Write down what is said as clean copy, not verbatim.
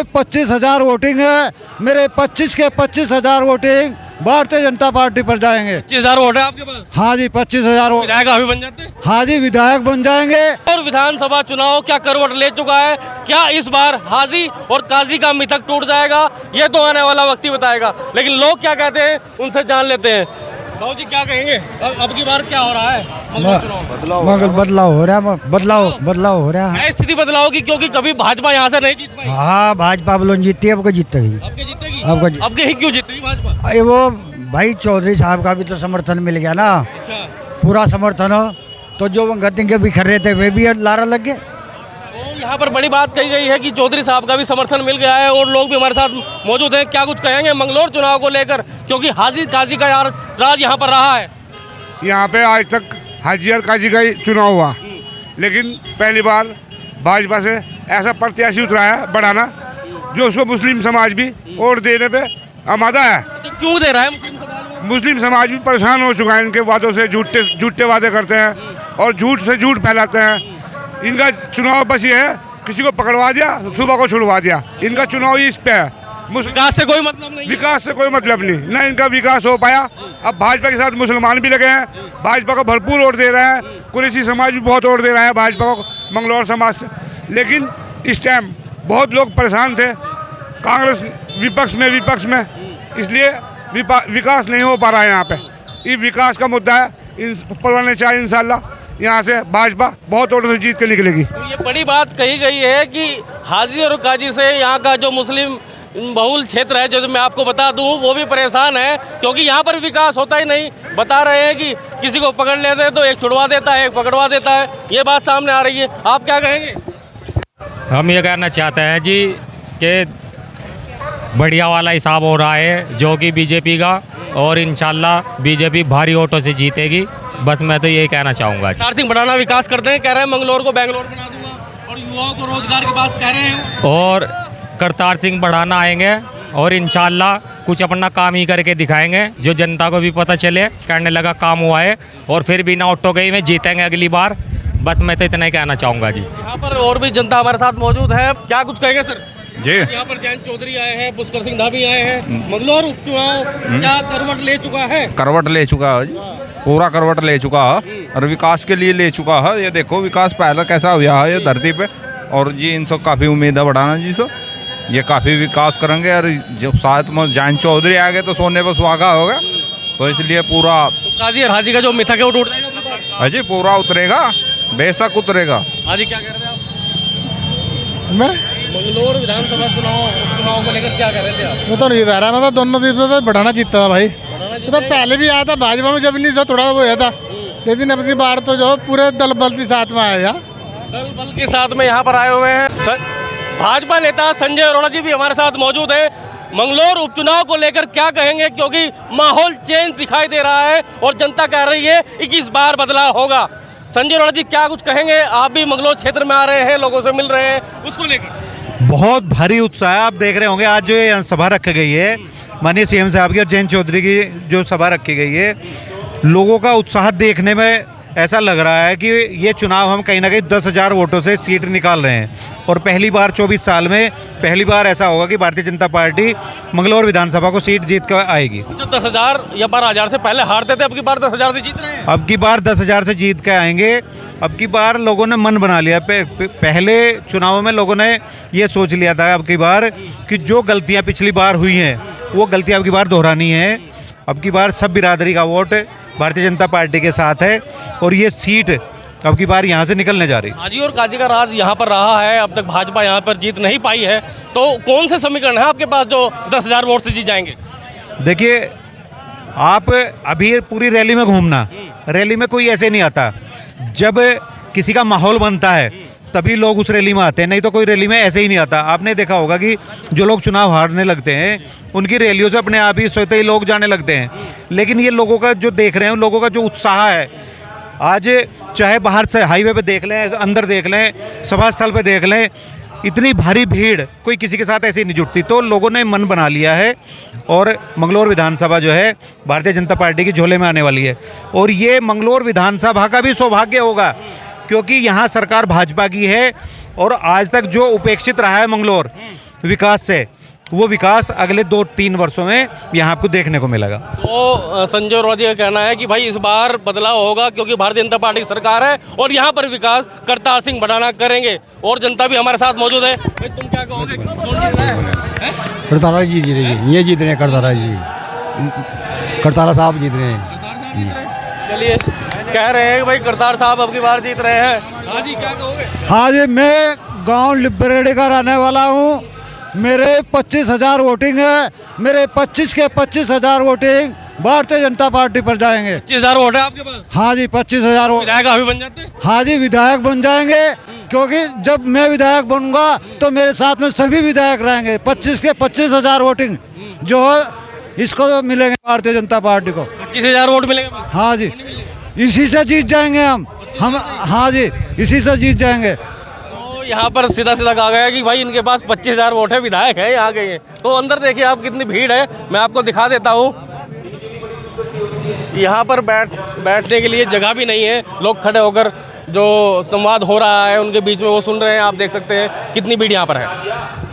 25,000 voting है। मेरे 25 के 25,000 वोटिंग भारतीय जनता पार्टी पर जाएंगे। 25,000 वोट है आपके पास? हाँ जी, 25,000 वोट। विधायक अभी बन जाते हैं? हाँ जी, विधायक बन जाएंगे। और विधानसभा चुनाव क्या करवट ले चुका है? क्या इस बार हाजी और काजी का मिथक टूट जाएगा? ये तो आने वाला वक्त ही बताएगा। लेकिन लोग क्या कहते हैं उनसे जान लेते हैं। बाबू जी क्या कहेंगे, अब की बार क्या हो रहा है? बदलाव हो रहा है, बदलाव हो रहा है। क्या स्थिति बदलाव की? क्योंकि कभी भाजपा यहाँ से नहीं जीत पाई। हाँ, भाजपा बलोन जीतती है, अब को जीतेगी। आपके जीतेगी? आपका आपके ही क्यों जीतेगी भाजपा? अरे वो भाई चौधरी साहब का भी तो समर्थन मिल गया ना, अच्छा, पूरा समर्थन हो, तो जो गति के बिखर रहे थे वे भी लारा लग गए। तो यहाँ पर बड़ी बात कही गई है कि चौधरी साहब का भी समर्थन मिल गया है और लोग भी हमारे साथ मौजूद हैं। क्या कुछ कहेंगे मंगलौर चुनाव को लेकर, क्योंकि हाजी काजी का यार राज यहाँ पर रहा है। यहाँ पे आज तक हाजी और काजी का ही चुनाव हुआ, लेकिन पहली बार भाजपा से ऐसा प्रत्याशी उतरा है बढ़ाना जो उसको मुस्लिम समाज भी वोट देने पे आमादा है। तो क्यों दे रहा है मुस्लिम समाज में? मुस्लिम समाज भी परेशान हो चुका है इनके वादों से। झूठे वादे करते हैं और झूठ से झूठ फैलाते हैं। इनका चुनाव बस ये है, किसी को पकड़वा दिया, सुबह को छुड़वा दिया। इनका चुनाव ही इस पे है। विकास से कोई मतलब नहीं। विकास से कोई मतलब नहीं, ना इनका विकास हो पाया। अब भाजपा के साथ मुसलमान भी लगे हैं, भाजपा को भरपूर वोट दे रहे हैं। कुरैशी समाज भी बहुत वोट दे रहा है भाजपा को, मंगलौर समाज से। लेकिन इस टाइम बहुत लोग परेशान थे, कांग्रेस विपक्ष में, इसलिए विकास नहीं हो पा रहा है यहाँ पे। ये विकास का मुद्दा है, ऊपर वाले चाहे इंशाल्लाह यहाँ से भाजपा बहुत वोटों से जीत के निकलेगी। तो ये बड़ी बात कही गई है कि हाजी और काजी से यहाँ का जो मुस्लिम बहुल क्षेत्र है, जो मैं आपको बता दूं, वो भी परेशान है क्योंकि यहाँ पर विकास होता ही नहीं। बता रहे हैं कि किसी को पकड़ लेते हैं तो एक छुड़वा देता है, एक पकड़वा देता है। ये बात सामने आ रही है। आप क्या कहेंगे? हम ये कहना चाहते हैं जी कि बढ़िया वाला हिसाब हो रहा है जो कि बीजेपी का, और इंशाल्लाह बीजेपी भारी वोटों से जीतेगी। बस मैं तो यही कहना चाहूँगा। करतार सिंह बढ़ाना विकास करते हैं, कह रहे हैं मंगलौर को बेंगलोर बना दूंगा, और युवाओं को रोजगार की बात कह रहे हैं। और करतार सिंह बढ़ाना आएंगे और इंशाल्लाह कुछ अपना काम ही करके दिखाएंगे, जो जनता को भी पता चले करने लगा काम हुआ है, और फिर बिना ऑटो के ही में जीतेंगे अगली बार। बस मैं तो इतना ही कहना चाहूँगा जी। यहाँ पर और भी जनता हमारे साथ मौजूद है। क्या कुछ कहेंगे सर? जी, यहाँ पर जयंत चौधरी आए हैं, पुष्कर सिंह धामी आए हैं। मंगलौर उपचुनाव क्या करवट ले चुका है? करवट ले चुका है जी, पूरा करवट ले चुका है और विकास के लिए ले चुका है। ये देखो विकास पहले कैसा हुआ है ये धरती पे, और जी इनसे काफ़ी उम्मीद है बढ़ाना जी से। ये काफ़ी विकास करेंगे, और जब साथ में जयंत चौधरी आ गए तो सोने पर सुहागा होगा, तो इसलिए पूरा तो काजी और हाजी का जो मिथक है वो टूट जाएगा। अजी पूरा उतरेगा, बेशक उतरेगा। हाजी क्या कह रहे थे आप? मैं मंगलौर विधानसभा उपचुनाव को लेकर क्या कह रहे थे आप? मैं तो नहीं बता रहा, मैं तो दोनों तो बढ़ाना जीतता था भाई। तो पहले भी आया था भाजपा में, जब नहीं था थोड़ा वो था, लेकिन अब की बार तो जो पूरे दल बल के साथ में आया। दल बल के साथ में यहाँ पर आए हुए हैं भाजपा नेता संजय अरोड़ा जी भी हमारे साथ मौजूद हैं। मंगलौर उपचुनाव को लेकर क्या कहेंगे, क्योंकि माहौल चेंज दिखाई दे रहा है और जनता कह रही है कि इस बार बदलाव होगा। संजय अरोड़ा जी क्या कुछ कहेंगे? आप भी मंगलौर क्षेत्र में आ रहे हैं, लोगों से मिल रहे हैं, उसको लेकर बहुत भारी उत्साह है। आप देख रहे होंगे आज जो ये सभा रखी गई है माननीय सीएम साहब की और जयंत चौधरी की जो सभा रखी गई है, लोगों का उत्साह देखने में ऐसा लग रहा है कि ये चुनाव हम कहीं ना कहीं 10,000 वोटों से सीट निकाल रहे हैं। और पहली बार 24 साल में पहली बार ऐसा होगा कि भारतीय जनता पार्टी मंगलौर विधानसभा को सीट जीत कर आएगी। जो 10,000 या 12,000 से पहले हारते थे, अब की बार 10,000 से जीत रहे हैं। अब की बार 10,000 से जीत के आएंगे। अब की बार लोगों ने मन बना लिया। पहले चुनावों में लोगों ने ये सोच लिया था अब की बार कि जो गलतियां पिछली बार हुई हैं वो गलतियां अब की बार दोहरानी है। अब की बार सब बिरादरी का वोट भारतीय जनता पार्टी के साथ है, और ये सीट अब की बार यहाँ से निकलने जा रही। हाजी और काजी का राज यहाँ पर रहा है, अब तक भाजपा यहाँ पर जीत नहीं पाई है। तो कौन से समीकरण है आपके पास जो 10,000 वोट से जीत जाएंगे? देखिए, आप अभी पूरी रैली में घूमना, रैली में कोई ऐसे नहीं आता। जब किसी का माहौल बनता है तभी लोग उस रैली में आते हैं, नहीं तो कोई रैली में ऐसे ही नहीं आता। आपने देखा होगा कि जो लोग चुनाव हारने लगते हैं उनकी रैलियों से अपने आप ही स्वतः ही लोग जाने लगते हैं। लेकिन ये लोगों का जो देख रहे हैं, लोगों का जो उत्साह है, आज चाहे बाहर से हाईवे पे देख लें, अंदर देख लें, सभा स्थल पे देख लें, इतनी भारी भीड़ कोई किसी के साथ ऐसे नहीं जुटती। तो लोगों ने मन बना लिया है और मंगलौर विधानसभा जो है भारतीय जनता पार्टी की झोले में आने वाली है। और ये मंगलौर विधानसभा का भी सौभाग्य होगा क्योंकि यहाँ सरकार भाजपा की है, और आज तक जो उपेक्षित रहा है मंगलौर, विकास से, वो विकास अगले 2-3 वर्षों में यहाँ आपको देखने को मिलेगा। तो संजय अरोड़ा जी का कहना है कि भाई इस बार बदलाव होगा क्योंकि भारतीय जनता पार्टी की सरकार है और यहाँ पर विकास करतार सिंह भड़ाना करेंगे। और जनता भी हमारे साथ मौजूद है। भाई तुम क्या कहोगे, कौन जीत रहा है? करतारा जी जीत रहे हैं, ये जीत रहे हैं करतारा जी, करतारा साहब जीत रहे हैं। चलिए, कह रहे हैं कि भाई करतार साहब अब की बार जीत रहे हैं। हाँ जी, क्या कहोगे? हाँ जी, मैं गांव लिब्रेडी का रहने वाला हूँ। मेरे 25,000 वोटिंग है। मेरे 25 के 25,000 वोटिंग भारतीय जनता पार्टी पर जाएंगे। 25,000 वोट है आपके पास? हाँ जी, 25,000 वोट। विधायक अभी बन जाते हैं? हाँ जी, विधायक बन जाएंगे, क्योंकि जब मैं विधायक बनूंगा तो मेरे साथ में सभी विधायक रहेंगे। 25 के 25,000 वोटिंग जो है इसको मिलेंगे भारतीय जनता पार्टी को। 25,000 वोट मिलेंगे बस? हाँ जी, इसी से जीत जाएंगे हम। हाँ जी, इसी से जीत जाएंगे। तो यहाँ पर सीधा सीधा कहा गया कि भाई इनके पास 25,000 वोट है, विधायक है, यहाँ गए हैं। तो अंदर देखिए आप कितनी भीड़ है, मैं आपको दिखा देता हूँ। यहाँ पर बैठने के लिए जगह भी नहीं है। लोग खड़े होकर जो संवाद हो रहा है उनके बीच में वो सुन रहे हैं। आप देख सकते हैं कितनी भीड़ यहाँ पर है।